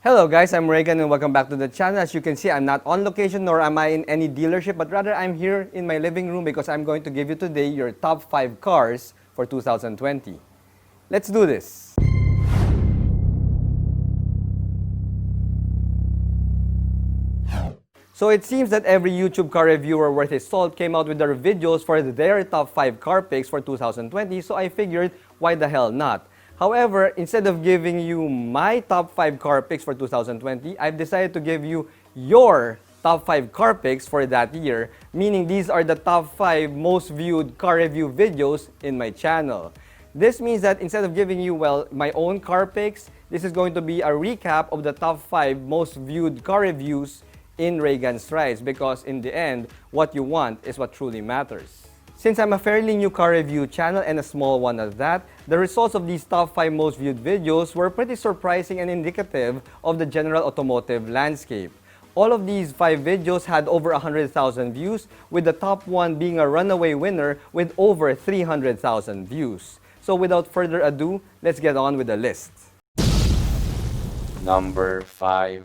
Hello guys, I'm Reagan and welcome back to the channel. As you can see, I'm not on location nor am I in any dealership, but rather I'm here in my living room because I'm going to give you today your top 5 cars for 2020. Let's do this! So it seems that every YouTube car reviewer worth his salt came out with their videos for their top 5 car picks for 2020, so I figured, why the hell not? However, instead of giving you my top 5 car picks for 2020, I've decided to give you your top 5 car picks for that year, meaning these are the top 5 most viewed car review videos in my channel. This means that instead of giving you, my own car picks, this is going to be a recap of the top 5 most viewed car reviews in Reagan's Rides, because in the end, what you want is what truly matters. Since I'm a fairly new car review channel and a small one at that, the results of these top 5 most viewed videos were pretty surprising and indicative of the general automotive landscape. All of these 5 videos had over 100,000 views, with the top one being a runaway winner with over 300,000 views. So without further ado, let's get on with the list. Number 5.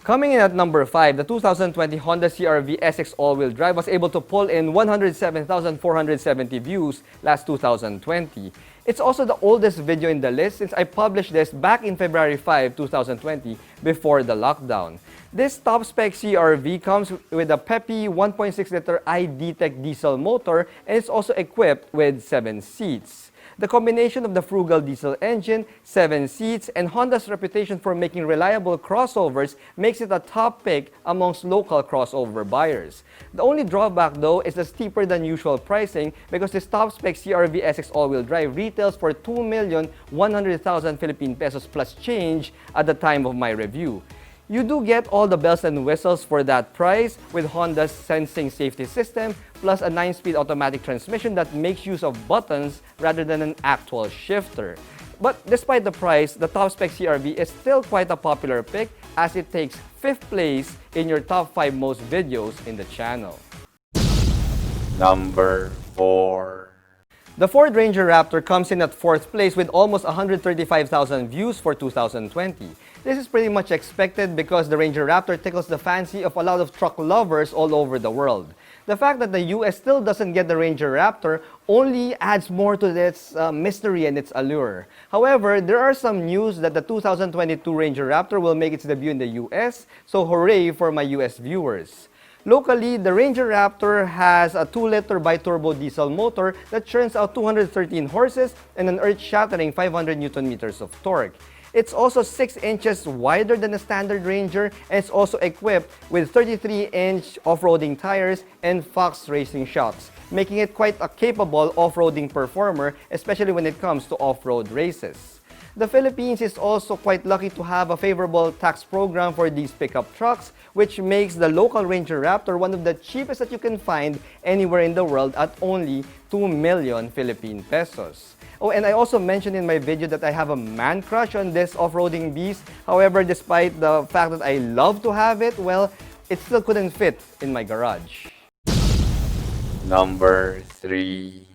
Coming in at number 5, the 2020 Honda CR-V SX all-wheel drive was able to pull in 107,470 views last 2020. It's also the oldest video in the list since I published this back in February 5, 2020, before the lockdown. This top-spec CR-V comes with a peppy 1.6-liter iD-Tech diesel motor, and it's also equipped with 7 seats. The combination of the frugal diesel engine, 7 seats, and Honda's reputation for making reliable crossovers makes it a top pick amongst local crossover buyers. The only drawback though is the steeper than usual pricing, because this top-spec CR-V SX all-wheel drive retails for 2,100,000 Philippine pesos plus change at the time of my review. You do get all the bells and whistles for that price with Honda's sensing safety system, plus a 9-speed automatic transmission that makes use of buttons rather than an actual shifter. But despite the price, the top-spec CR-V is still quite a popular pick, as it takes 5th place in your top 5 most videos in the channel. Number 4. The Ford Ranger Raptor comes in at 4th place with almost 135,000 views for 2020. This is pretty much expected because the Ranger Raptor tickles the fancy of a lot of truck lovers all over the world. The fact that the US still doesn't get the Ranger Raptor only adds more to its mystery and its allure. However, there are some news that the 2022 Ranger Raptor will make its debut in the US, so hooray for my US viewers. Locally, the Ranger Raptor has a 2-liter bi-turbo diesel motor that churns out 213 horses and an earth-shattering 500 Nm of torque. It's also 6 inches wider than a standard Ranger, and it's also equipped with 33-inch off-roading tires and Fox racing shocks, making it quite a capable off-roading performer, especially when it comes to off-road races. The Philippines is also quite lucky to have a favorable tax program for these pickup trucks, which makes the local Ranger Raptor one of the cheapest that you can find anywhere in the world at only 2 million Philippine pesos. Oh, and I also mentioned in my video that I have a man crush on this off-roading beast. However, despite the fact that I love to have it, it still couldn't fit in my garage. Number 3.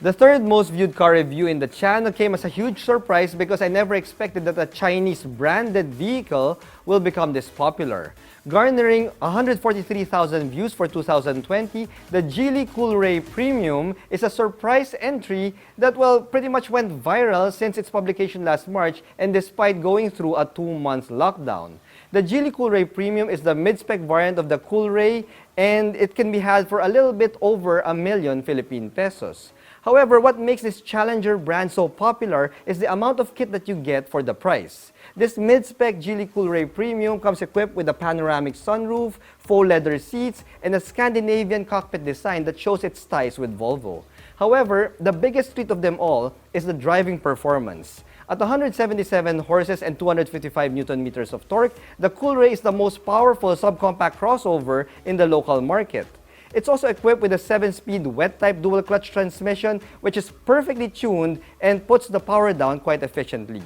The 3rd most viewed car review in the channel came as a huge surprise because I never expected that a Chinese branded vehicle will become this popular. Garnering 143,000 views for 2020, the Geely Coolray Premium is a surprise entry that pretty much went viral since its publication last March, and despite going through a 2-month lockdown. The Geely Coolray Premium is the mid-spec variant of the Coolray, and it can be had for a little bit over 1 million Philippine pesos. However, what makes this challenger brand so popular is the amount of kit that you get for the price. This mid-spec Geely Coolray Premium comes equipped with a panoramic sunroof, faux leather seats, and a Scandinavian cockpit design that shows its ties with Volvo. However, the biggest treat of them all is the driving performance. At 177 horses and 255 Nm of torque, the Coolray is the most powerful subcompact crossover in the local market. It's also equipped with a 7-speed wet-type dual-clutch transmission, which is perfectly tuned and puts the power down quite efficiently.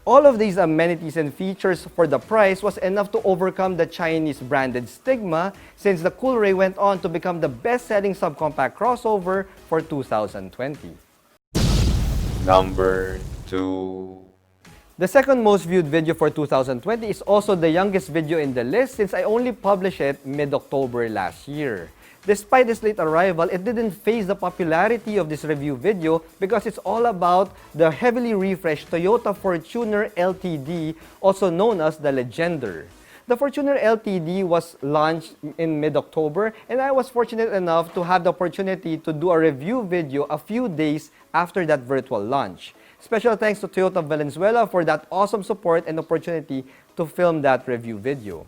All of these amenities and features for the price was enough to overcome the Chinese branded stigma, since the Coolray went on to become the best-selling subcompact crossover for 2020. Number 2. The second most viewed video for 2020 is also the youngest video in the list since I only published it mid-October last year. Despite this late arrival, it didn't phase the popularity of this review video because it's all about the heavily refreshed Toyota Fortuner LTD, also known as the Legender. The Fortuner LTD was launched in mid-October, and I was fortunate enough to have the opportunity to do a review video a few days after that virtual launch. Special thanks to Toyota Valenzuela for that awesome support and opportunity to film that review video.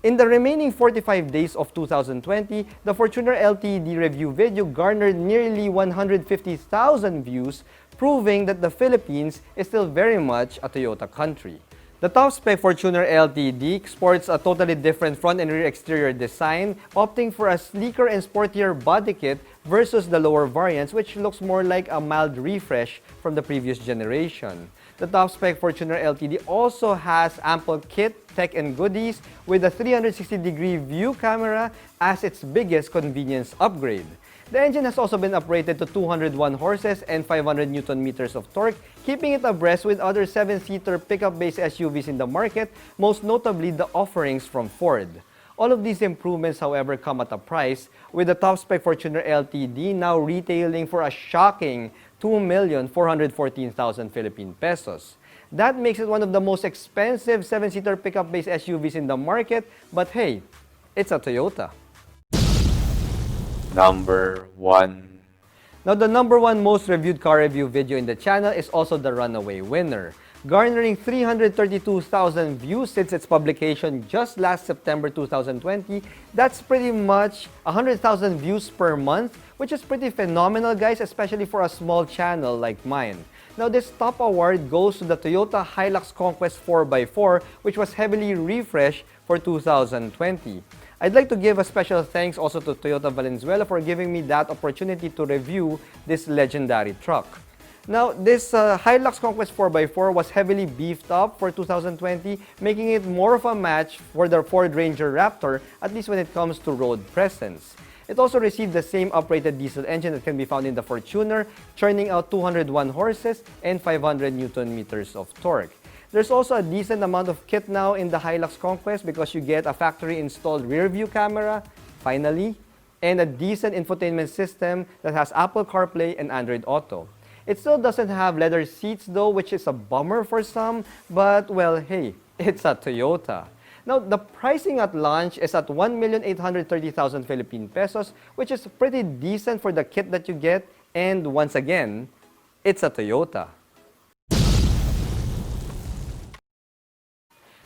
In the remaining 45 days of 2020, the Fortuner LTD review video garnered nearly 150,000 views, proving that the Philippines is still very much a Toyota country. The top-spec Fortuner LTD sports a totally different front and rear exterior design, opting for a sleeker and sportier body kit versus the lower variants, which looks more like a mild refresh from the previous generation. The top-spec Fortuner LTD also has ample kit, tech, and goodies with a 360-degree view camera as its biggest convenience upgrade. The engine has also been uprated to 201 horses and 500 Nm of torque, keeping it abreast with other 7-seater pickup-based SUVs in the market, most notably the offerings from Ford. All of these improvements, however, come at a price, with the top-spec Fortuner LTD now retailing for a shocking 2,414,000 Philippine pesos. That makes it one of the most expensive 7-seater pickup-based SUVs in the market, but hey, it's a Toyota. Number 1. Now, the number one most reviewed car review video in the channel is also the runaway winner, garnering 332,000 views since its publication just last September 2020. That's pretty much 100,000 views per month, which is pretty phenomenal, guys, especially for a small channel like mine. Now, this top award goes to the Toyota Hilux Conquest 4x4, which was heavily refreshed for 2020. I'd like to give a special thanks also to Toyota Valenzuela for giving me that opportunity to review this legendary truck. Now, this Hilux Conquest 4x4 was heavily beefed up for 2020, making it more of a match for the Ford Ranger Raptor, at least when it comes to road presence. It also received the same uprated diesel engine that can be found in the Fortuner, churning out 201 horses and 500 Nm of torque. There's also a decent amount of kit now in the Hilux Conquest because you get a factory-installed rear-view camera, finally, and a decent infotainment system that has Apple CarPlay and Android Auto. It still doesn't have leather seats though, which is a bummer for some, but well, hey, it's a Toyota. Now, the pricing at launch is at 1,830,000 Philippine pesos, which is pretty decent for the kit that you get, and once again, it's a Toyota.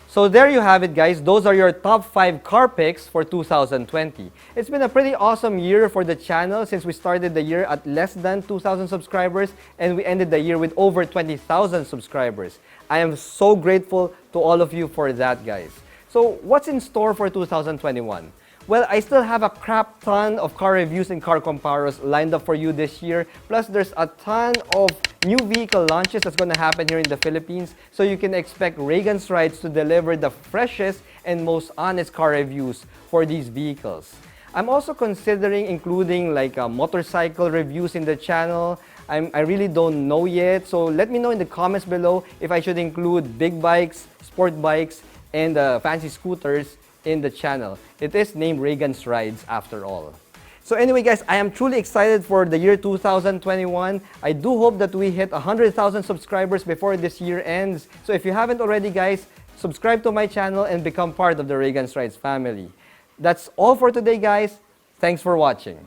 So there you have it, guys. Those are your top 5 car picks for 2020. It's been a pretty awesome year for the channel since we started the year at less than 2,000 subscribers and we ended the year with over 20,000 subscribers. I am so grateful to all of you for that, guys. So what's in store for 2021? Well, I still have a crap ton of car reviews and car comparos lined up for you this year. Plus, there's a ton of new vehicle launches that's going to happen here in the Philippines. So you can expect Reagan's Rides to deliver the freshest and most honest car reviews for these vehicles. I'm also considering including like motorcycle reviews in the channel. I really don't know yet. So let me know in the comments below if I should include big bikes, sport bikes, and fancy scooters in the channel. It is named Reagan's Rides after all. So anyway, guys, I am truly excited for the year 2021. I do hope that we hit 100,000 subscribers before this year ends. So if you haven't already, guys, subscribe to my channel and become part of the Reagan's Rides family. That's all for today, guys. Thanks for watching.